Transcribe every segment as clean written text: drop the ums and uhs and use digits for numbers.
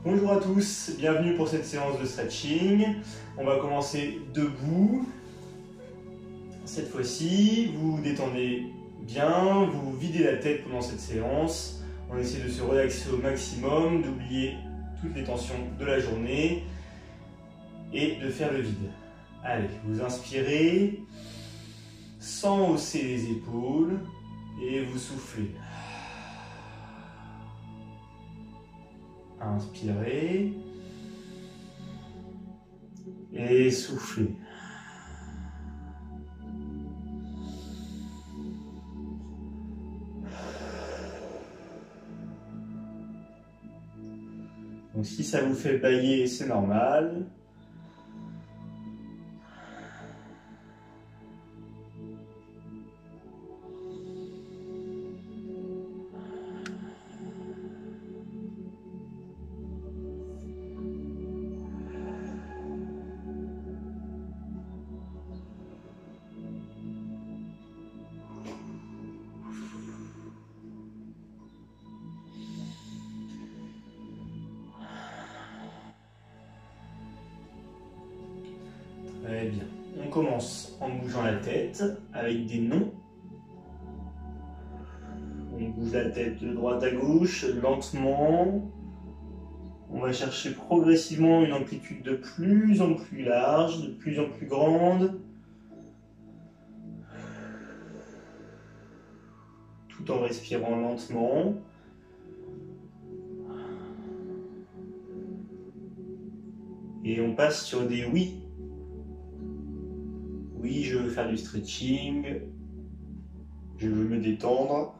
Bonjour à tous, bienvenue pour cette séance de stretching. On va commencer debout. Cette fois-ci, vous vous détendez bien, vous videz la tête pendant cette séance. On essaie de se relaxer au maximum, d'oublier toutes les tensions de la journée et de faire le vide. Allez, vous inspirez sans hausser les épaules et vous soufflez. Inspirez et soufflez. Donc si ça vous fait bâiller, c'est normal. Très bien. On commence en bougeant la tête avec des noms. On bouge la tête de droite à gauche, lentement. On va chercher progressivement une amplitude de plus en plus large, de plus en plus grande. Tout en respirant lentement. Et on passe sur des oui. Oui, je veux faire du stretching, je veux me détendre.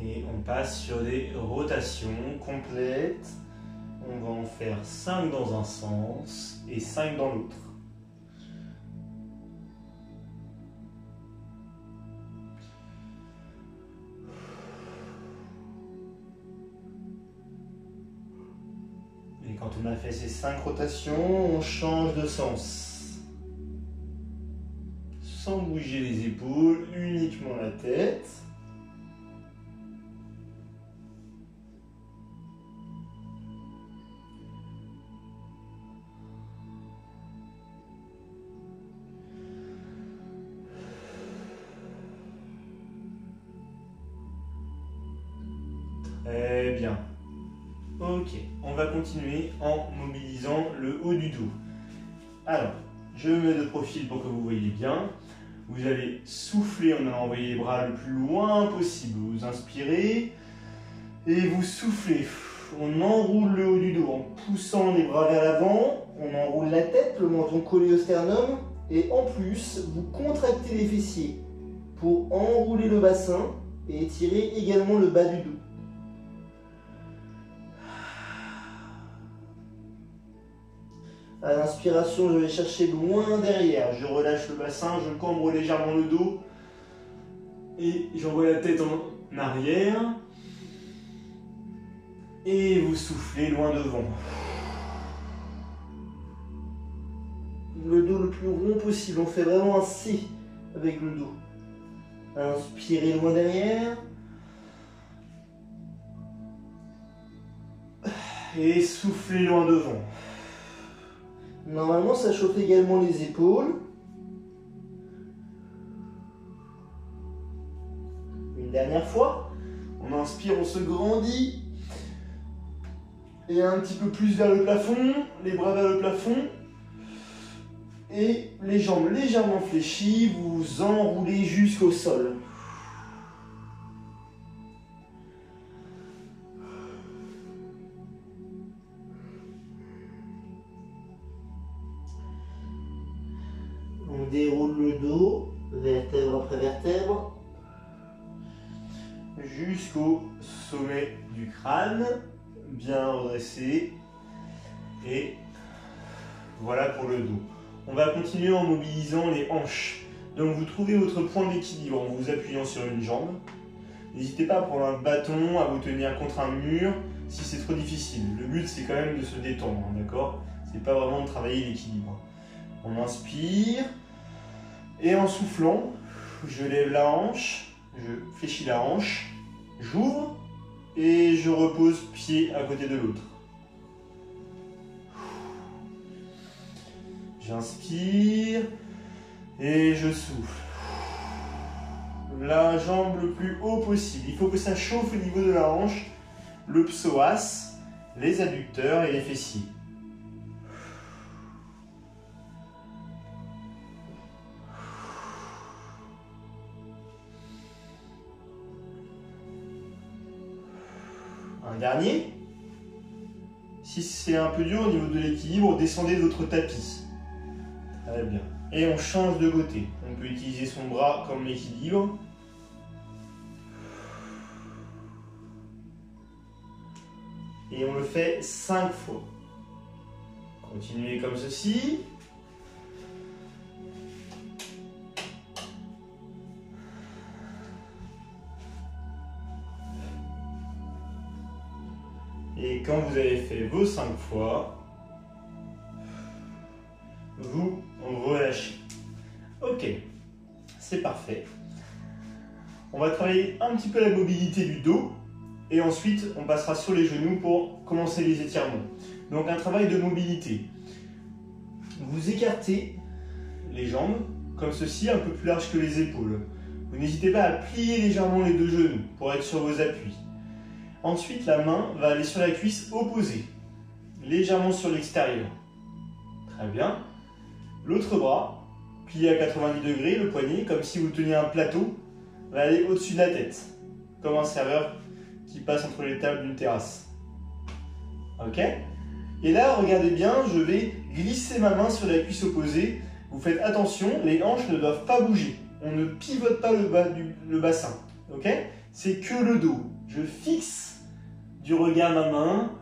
Et on passe sur des rotations complètes. On va en faire 5 dans un sens et 5 dans l'autre. Et quand on a fait ces 5 rotations, on change de sens. Sans bouger les épaules, uniquement la tête. Très bien. Ok, on va continuer en mobilisant le haut du dos. Alors, je me mets de profil pour que vous voyez bien. Vous allez souffler en allant envoyer les bras le plus loin possible. Vous inspirez et vous soufflez. On enroule le haut du dos en poussant les bras vers l'avant. On enroule la tête, le menton collé au sternum. Et en plus, vous contractez les fessiers pour enrouler le bassin et étirer également le bas du dos. À l'inspiration, je vais chercher loin derrière. Je relâche le bassin, je cambre légèrement le dos. Et j'envoie la tête en arrière. Et vous soufflez loin devant. Le dos le plus rond possible. On fait vraiment un C avec le dos. Inspirez loin derrière. Et soufflez loin devant. Normalement, ça chauffe également les épaules. Une dernière fois. On inspire, on se grandit. Et un petit peu plus vers le plafond. Les bras vers le plafond. Et les jambes légèrement fléchies. Vous enroulez jusqu'au sol. On déroule le dos, vertèbre après vertèbre, jusqu'au sommet du crâne, bien redressé. Et voilà pour le dos. On va continuer en mobilisant les hanches. Donc vous trouvez votre point d'équilibre en vous appuyant sur une jambe. N'hésitez pas à prendre un bâton, à vous tenir contre un mur si c'est trop difficile. Le but c'est quand même de se détendre, hein, d'accord? C'est pas vraiment de travailler l'équilibre. On inspire et en soufflant, je lève la hanche, je fléchis la hanche, j'ouvre et je repose pied à côté de l'autre. J'inspire et je souffle. La jambe le plus haut possible. Il faut que ça chauffe au niveau de la hanche, le psoas, les adducteurs et les fessiers. Un dernier. Si c'est un peu dur au niveau de l'équilibre, descendez votre tapis. Très bien. Et on change de côté. On peut utiliser son bras comme l'équilibre. Et on le fait 5 fois. Continuez comme ceci. Et quand vous avez fait vos 5 fois, vous relâchez. Ok, c'est parfait. On va travailler un petit peu la mobilité du dos et ensuite on passera sur les genoux pour commencer les étirements. Donc un travail de mobilité. Vous écartez les jambes comme ceci, un peu plus large que les épaules. Vous n'hésitez pas à plier légèrement les deux genoux pour être sur vos appuis. Ensuite, la main va aller sur la cuisse opposée, légèrement sur l'extérieur. Très bien. L'autre bras, plié à 90 degrés, le poignet, comme si vous teniez un plateau, va aller au-dessus de la tête, comme un serveur qui passe entre les tables d'une terrasse. Ok? Et là, regardez bien, je vais glisser ma main sur la cuisse opposée. Vous faites attention, les hanches ne doivent pas bouger. On ne pivote pas le bassin. Ok? C'est que le dos. Je fixe du regard ma main,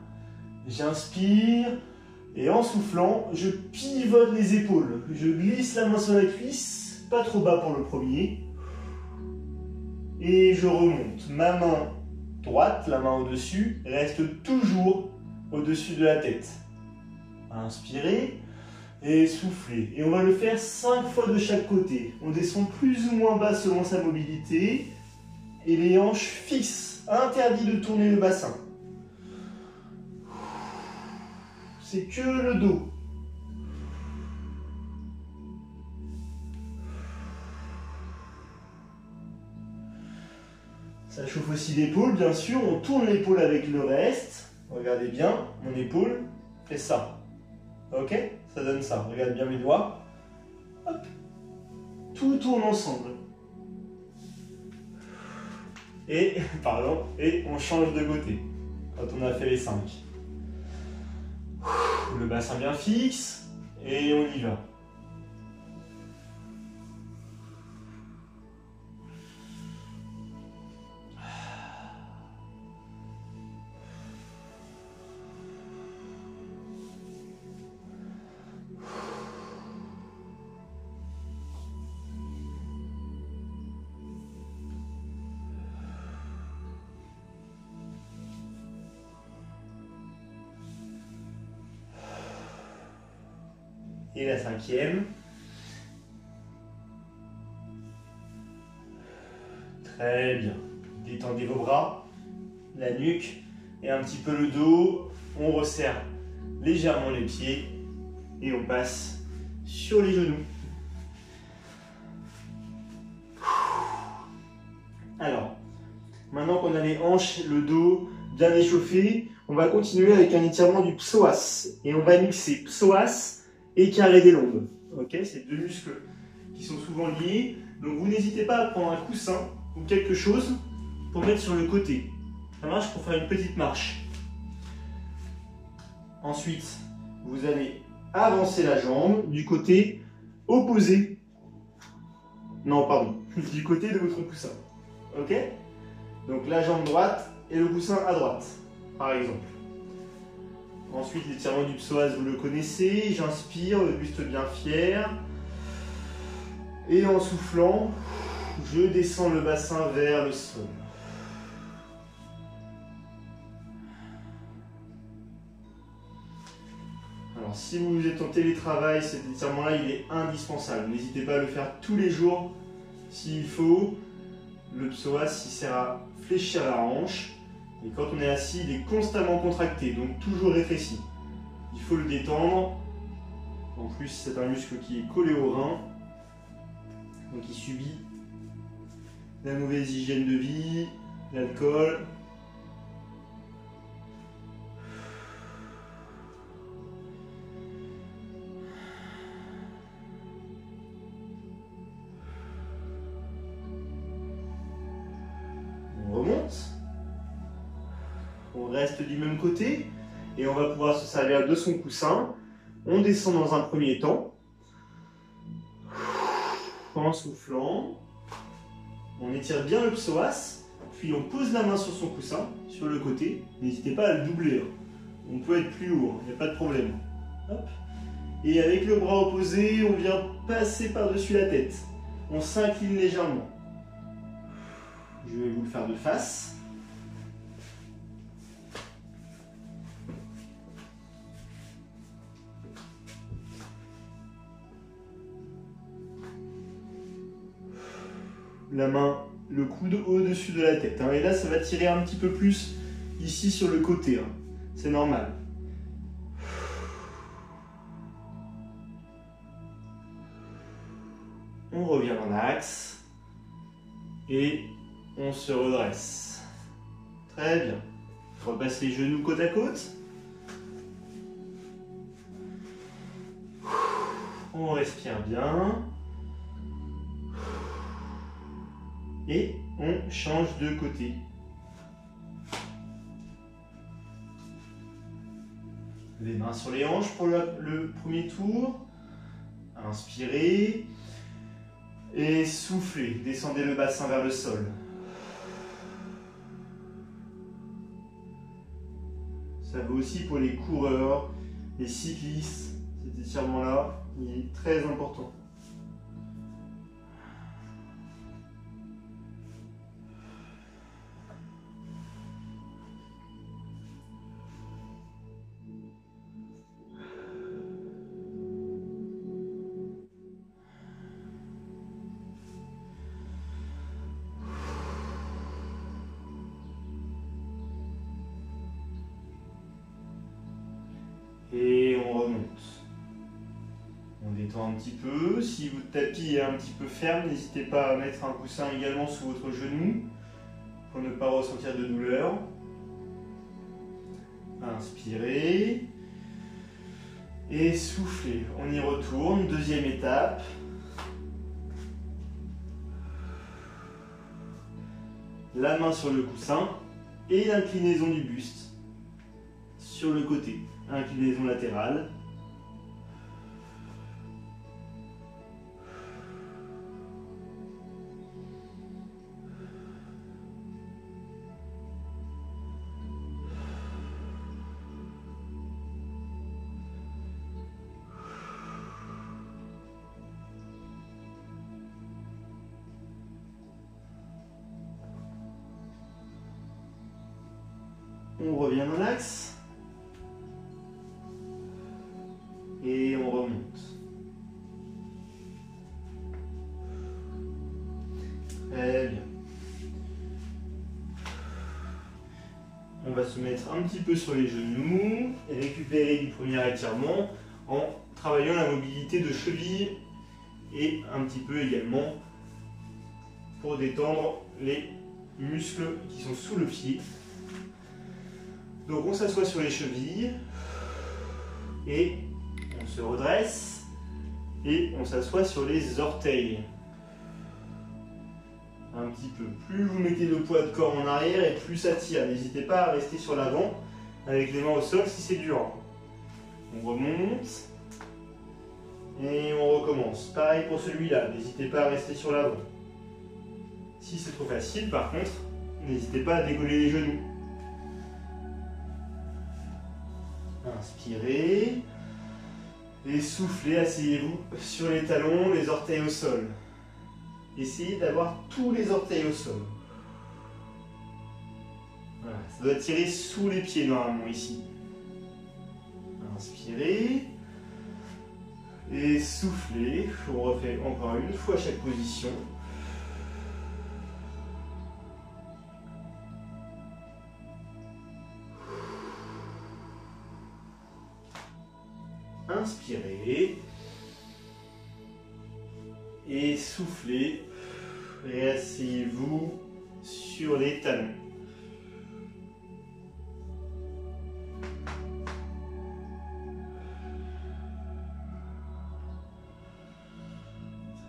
j'inspire et en soufflant, je pivote les épaules. Je glisse la main sur la cuisse, pas trop bas pour le premier. Et je remonte. Ma main droite, la main au-dessus, reste toujours au-dessus de la tête. Inspirez et soufflez. Et on va le faire 5 fois de chaque côté. On descend plus ou moins bas selon sa mobilité. Et les hanches fixes. Interdit de tourner le bassin. C'est que le dos. Ça chauffe aussi l'épaule, bien sûr. On tourne l'épaule avec le reste. Regardez bien, mon épaule fait ça. Ok? Ça donne ça. Regardez bien mes doigts. Hop. Tout tourne ensemble. Et, pardon, et on change de côté quand on a fait les 5. Le bassin bien fixe et on y va. Et la 5e. Très bien. Détendez vos bras, la nuque et un petit peu le dos. On resserre légèrement les pieds et on passe sur les genoux. Alors, maintenant qu'on a les hanches, le dos bien échauffé, on va continuer avec un étirement du psoas. Et on va mixer psoas et carré des lombes. Ok, c'est deux muscles qui sont souvent liés. Donc vous n'hésitez pas à prendre un coussin ou quelque chose pour mettre sur le côté. Ça marche pour faire une petite marche. Ensuite, vous allez avancer la jambe du côté opposé. Non, pardon, du côté de votre coussin. Ok? Donc la jambe droite et le coussin à droite, par exemple. Ensuite, l'étirement du psoas, vous le connaissez. J'inspire, le buste bien fier. Et en soufflant, je descends le bassin vers le sol. Alors, si vous êtes en télétravail, cet étirement-là, il est indispensable. N'hésitez pas à le faire tous les jours s'il faut. Le psoas, il sert à fléchir la hanche. Et quand on est assis, il est constamment contracté, donc toujours rétréci. Il faut le détendre. En plus, c'est un muscle qui est collé au rein. Donc il subit la mauvaise hygiène de vie, l'alcool. On remonte. On reste du même côté et on va pouvoir se servir de son coussin. On descend dans un premier temps. En soufflant. On étire bien le psoas, puis on pose la main sur son coussin, sur le côté. N'hésitez pas à le doubler. On peut être plus haut, il n'y a pas de problème. Hop. Et avec le bras opposé, on vient passer par-dessus la tête. On s'incline légèrement. Je vais vous le faire de face. La main, le coude au-dessus de la tête. Et là, ça va tirer un petit peu plus ici sur le côté. C'est normal. On revient dans l'axe. Et on se redresse. Très bien. On repasse les genoux côte à côte. On respire bien. Et on change de côté. Les mains sur les hanches pour le premier tour. Inspirez. Et soufflez. Descendez le bassin vers le sol. Ça vaut aussi pour les coureurs, les cyclistes. Cet étirement-là, il est très important. Et on remonte. On détend un petit peu. Si votre tapis est un petit peu ferme, n'hésitez pas à mettre un coussin également sous votre genou pour ne pas ressentir de douleur. Inspirez. Et soufflez. On y retourne. Deuxième étape. La main sur le coussin et l'inclinaison du buste sur le côté. Inclinaison latérale. On revient dans l'axe. Et on remonte. Très bien. On va se mettre un petit peu sur les genoux et récupérer du premier étirement en travaillant la mobilité de cheville et un petit peu également pour détendre les muscles qui sont sous le pied. Donc on s'assoit sur les chevilles et on se redresse et on s'assoit sur les orteils. Un petit peu. Plus vous mettez le poids de corps en arrière et plus ça tire. N'hésitez pas à rester sur l'avant avec les mains au sol si c'est dur. On remonte et on recommence. Pareil pour celui-là. N'hésitez pas à rester sur l'avant. Si c'est trop facile, par contre, n'hésitez pas à décoller les genoux. Inspirez. Et soufflez, asseyez-vous sur les talons, les orteils au sol. Essayez d'avoir tous les orteils au sol. Voilà, ça doit tirer sous les pieds normalement ici. Inspirez. Et soufflez. On refait encore une fois chaque position. Inspirez. Et soufflez. Et asseyez-vous sur les talons.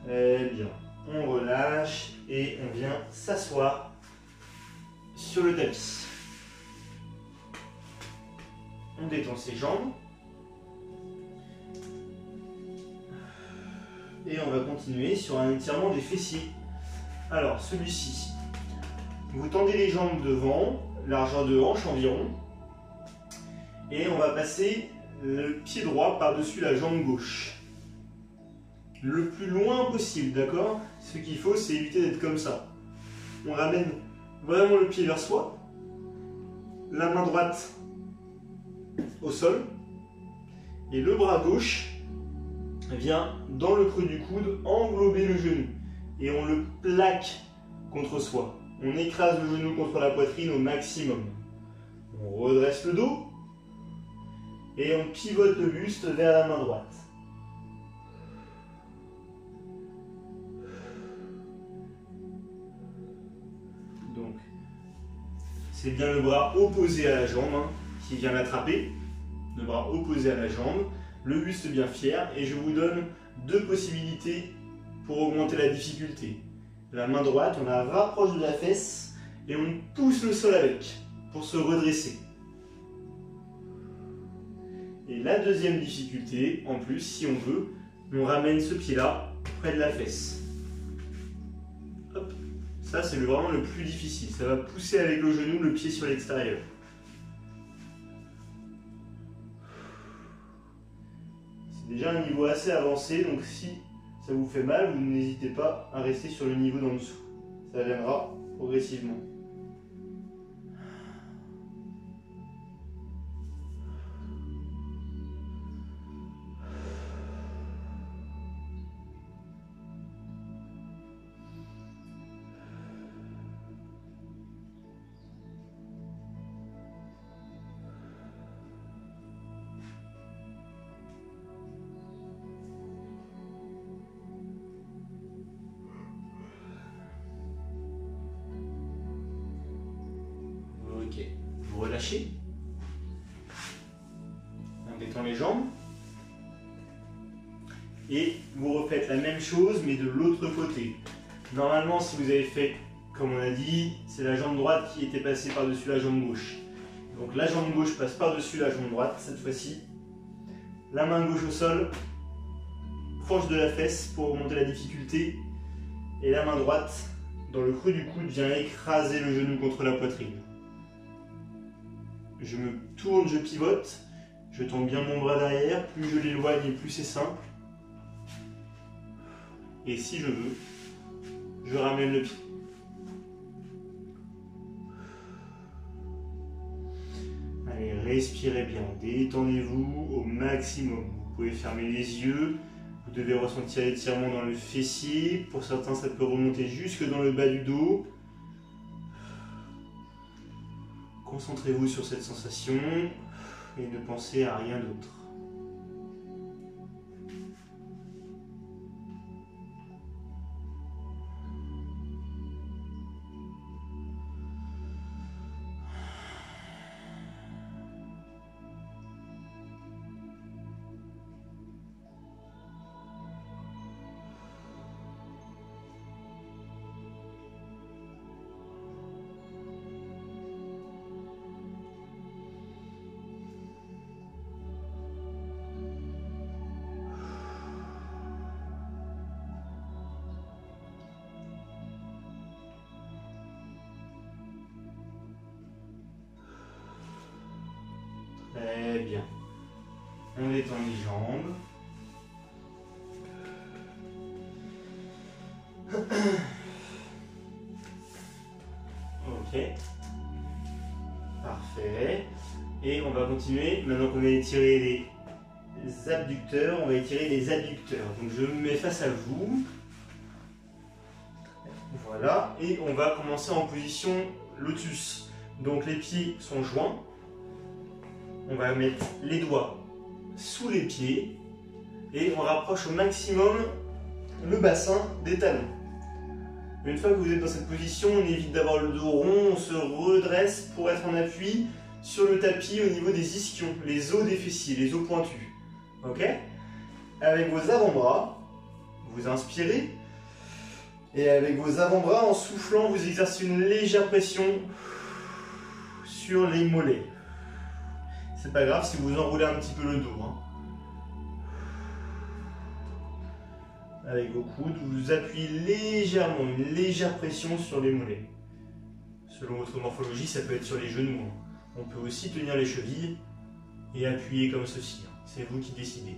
Très bien. On relâche et on vient s'asseoir sur le tapis. On détend ses jambes. Et on va continuer sur un étirement des fessiers. Alors, celui-ci, vous tendez les jambes devant, largeur de hanche environ. Et on va passer le pied droit par-dessus la jambe gauche. Le plus loin possible, d'accord? Ce qu'il faut, c'est éviter d'être comme ça. On ramène vraiment le pied vers soi. La main droite au sol. Et le bras gauche vient dans le creux du coude englober le genou. Et on le plaque contre soi. On écrase le genou contre la poitrine au maximum. On redresse le dos. Et on pivote le buste vers la main droite. Donc, c'est bien le bras opposé à la jambe qui vient l'attraper. Le bras opposé à la jambe. Le buste bien fier. Et je vous donne deux possibilités pour augmenter la difficulté. La main droite, on la rapproche de la fesse et on pousse le sol avec pour se redresser. Et la deuxième difficulté, en plus, si on veut, on ramène ce pied-là près de la fesse. Hop. Ça, c'est vraiment le plus difficile. Ça va pousser avec le genou le pied sur l'extérieur. C'est déjà un niveau assez avancé, donc si ça vous fait mal, vous n'hésitez pas à rester sur le niveau d'en dessous. Ça viendra progressivement. Ok, vous relâchez. On détend les jambes. Et vous refaites la même chose, mais de l'autre côté. Normalement, si vous avez fait, comme on a dit, c'est la jambe droite qui était passée par-dessus la jambe gauche. Donc la jambe gauche passe par-dessus la jambe droite, cette fois-ci. La main gauche au sol, proche de la fesse pour augmenter la difficulté. Et la main droite, dans le creux du coude, vient écraser le genou contre la poitrine. Je me tourne, je pivote, je tends bien mon bras derrière, plus je l'éloigne et plus c'est simple. Et si je veux, je ramène le pied. Allez, respirez bien, détendez-vous au maximum. Vous pouvez fermer les yeux, vous devez ressentir l'étirement dans le fessier. Pour certains, ça peut remonter jusque dans le bas du dos. Concentrez-vous sur cette sensation et ne pensez à rien d'autre. Très bien. On détend les jambes. Ok. Parfait. Et on va continuer, maintenant qu'on a étiré abducteurs, on va étirer les adducteurs. Donc je me mets face à vous. Voilà, et on va commencer en position lotus. Donc les pieds sont joints. On va mettre les doigts sous les pieds et on rapproche au maximum le bassin des talons. Une fois que vous êtes dans cette position, on évite d'avoir le dos rond, on se redresse pour être en appui sur le tapis au niveau des ischions, les os des fessiers, les os pointus. Ok? Avec vos avant-bras, vous inspirez. Et avec vos avant-bras, en soufflant, vous exercez une légère pression sur les mollets. C'est pas grave si vous enroulez un petit peu le dos. Hein. Avec vos coudes, vous appuyez légèrement, une légère pression sur les mollets. Selon votre morphologie, ça peut être sur les genoux. Hein. On peut aussi tenir les chevilles et appuyer comme ceci. Hein. C'est vous qui décidez.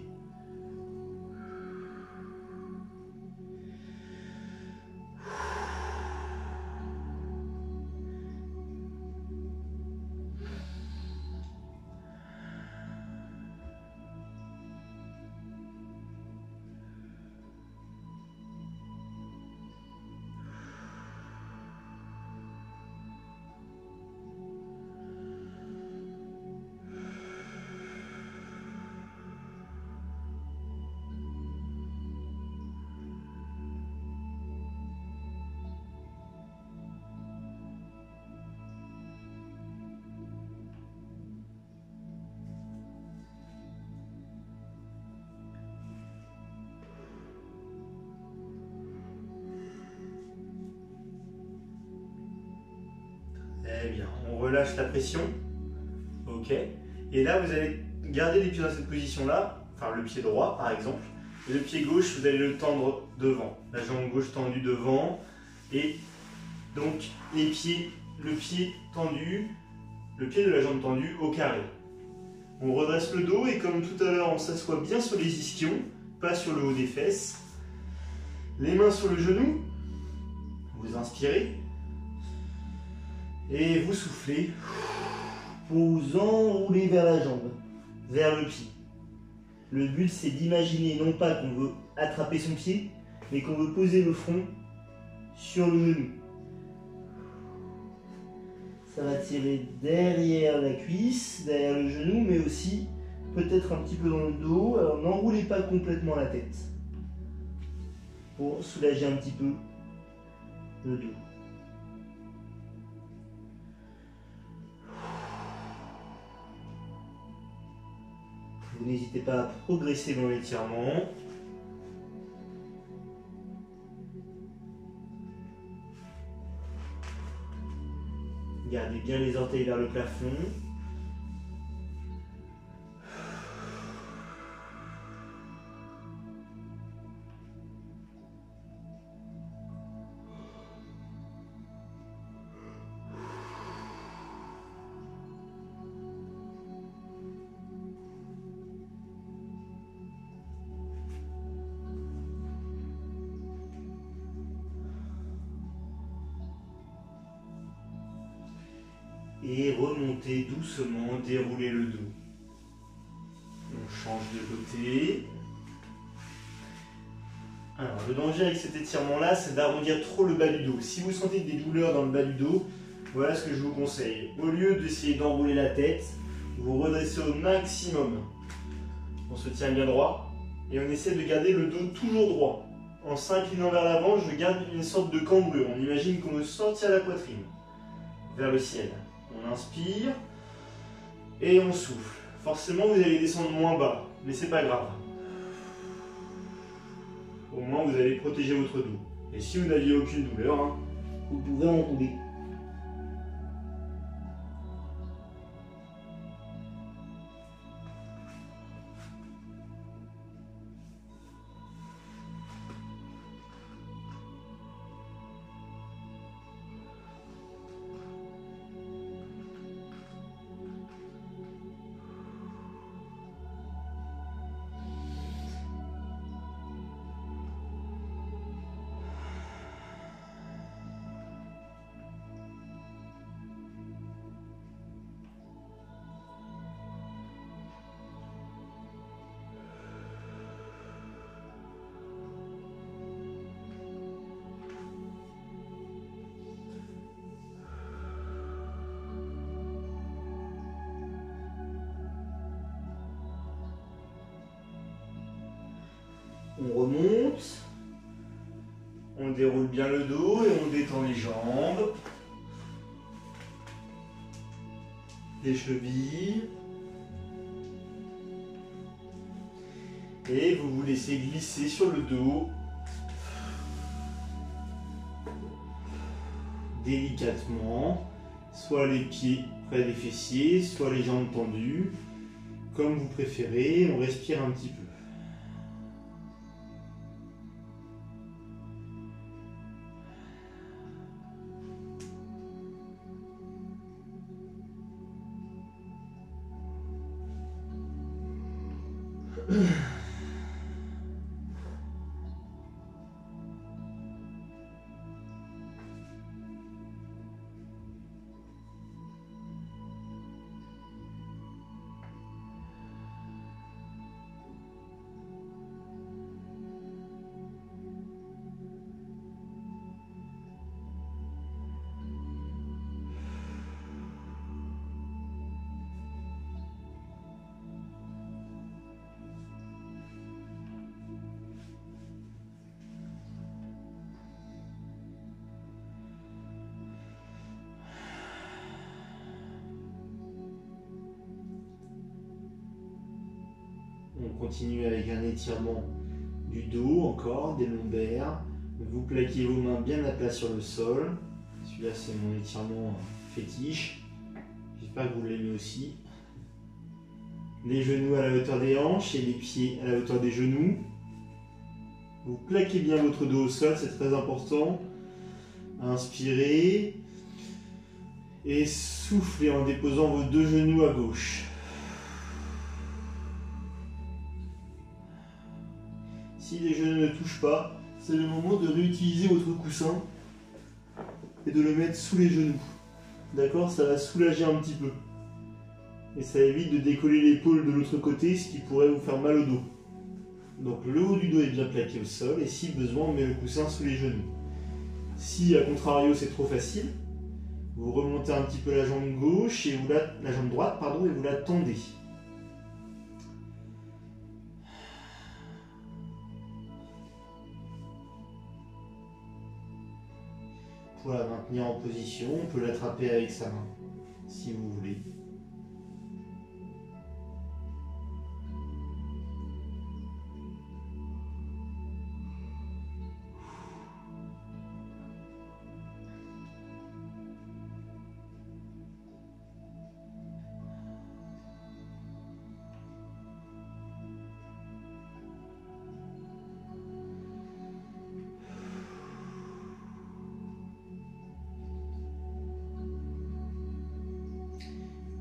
Très bien, on relâche la pression. Ok. Et là, vous allez garder les pieds dans cette position-là, enfin le pied droit par exemple. Et le pied gauche, vous allez le tendre devant. La jambe gauche tendue devant. Et donc les pieds, le pied tendu, le pied de la jambe tendue au carré. On redresse le dos et comme tout à l'heure, on s'assoit bien sur les ischions, pas sur le haut des fesses. Les mains sur le genou. Vous inspirez. Et vous soufflez pour vous enrouler vers la jambe, vers le pied. Le but, c'est d'imaginer non pas qu'on veut attraper son pied, mais qu'on veut poser le front sur le genou. Ça va tirer derrière la cuisse, derrière le genou, mais aussi peut-être un petit peu dans le dos. Alors n'enroulez pas complètement la tête pour soulager un petit peu le dos. Vous n'hésitez pas à progresser dans l'étirement. Gardez bien les orteils vers le plafond. Et remontez doucement, déroulez le dos. On change de côté. Alors, le danger avec cet étirement-là, c'est d'arrondir trop le bas du dos. Si vous sentez des douleurs dans le bas du dos, voilà ce que je vous conseille. Au lieu d'essayer d'enrouler la tête, vous redressez au maximum. On se tient bien droit et on essaie de garder le dos toujours droit. En s'inclinant vers l'avant, je garde une sorte de cambrure. On imagine qu'on veut sortir la poitrine vers le ciel. On inspire et on souffle. Forcément, vous allez descendre moins bas, mais c'est pas grave. Au moins, vous allez protéger votre dos. Et si vous n'aviez aucune douleur, vous pouvez enrouler. On remonte. On déroule bien le dos et on détend les jambes. Les chevilles. Et vous vous laissez glisser sur le dos. Délicatement. Soit les pieds près des fessiers, soit les jambes tendues. Comme vous préférez, on respire un petit peu. On continue avec un étirement du dos encore, des lombaires. Vous plaquez vos mains bien à plat sur le sol. Celui-là c'est mon étirement fétiche. J'espère que vous l'aimez aussi. Les genoux à la hauteur des hanches et les pieds à la hauteur des genoux. Vous plaquez bien votre dos au sol, c'est très important. Inspirez. Et soufflez en déposant vos deux genoux à gauche. Si les genoux ne touchent pas, c'est le moment de réutiliser votre coussin et de le mettre sous les genoux. D'accord? Ça va soulager un petit peu. Et ça évite de décoller l'épaule de l'autre côté, ce qui pourrait vous faire mal au dos. Donc le haut du dos est bien plaqué au sol et si besoin, on met le coussin sous les genoux. Si à contrario c'est trop facile, vous remontez un petit peu la jambe gauche et la jambe droite et vous la tendez. Pour la maintenir en position, on peut l'attraper avec sa main, si vous voulez.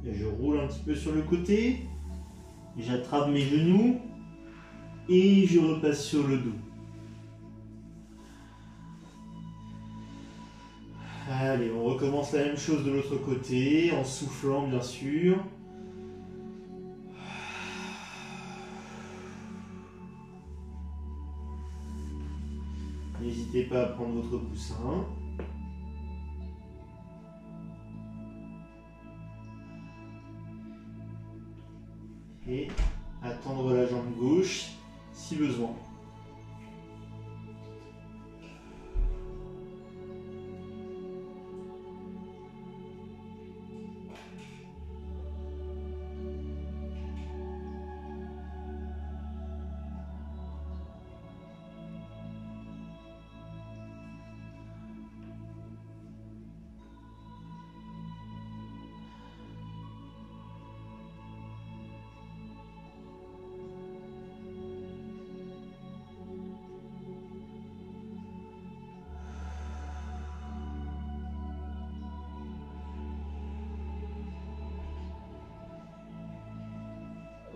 Je roule un petit peu sur le côté, j'attrape mes genoux et je repasse sur le dos. Allez, on recommence la même chose de l'autre côté, en soufflant bien sûr. N'hésitez pas à prendre votre coussin. Et à tendre la jambe gauche si besoin.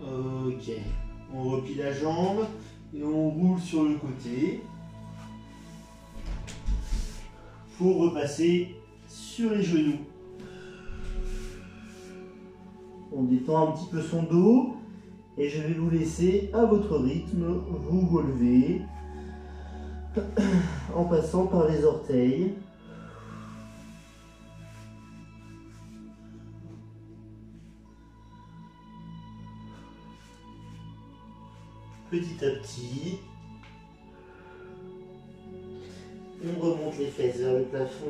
Ok, on replie la jambe et on roule sur le côté pour repasser sur les genoux. On détend un petit peu son dos et je vais vous laisser à votre rythme vous relever en passant par les orteils. Petit à petit, On remonte les fesses vers le plafond.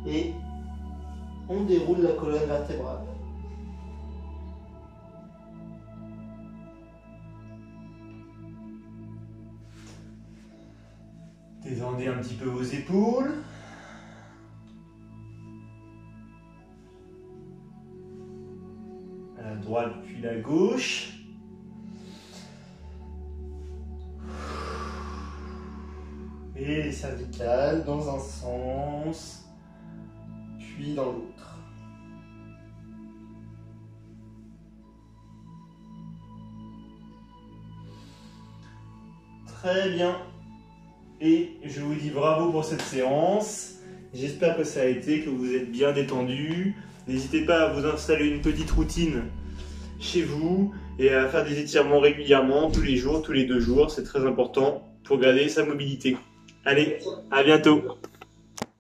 Et on déroule la colonne vertébrale. Détendez un petit peu vos épaules. À la droite puis la gauche. Et les cervicales dans un sens, puis dans l'autre. Très bien. Et je vous dis bravo pour cette séance. J'espère que ça a été, que vous êtes bien détendu. N'hésitez pas à vous installer une petite routine chez vous et à faire des étirements régulièrement, tous les jours, tous les 2 jours. C'est très important pour garder sa mobilité. Allez, à bientôt!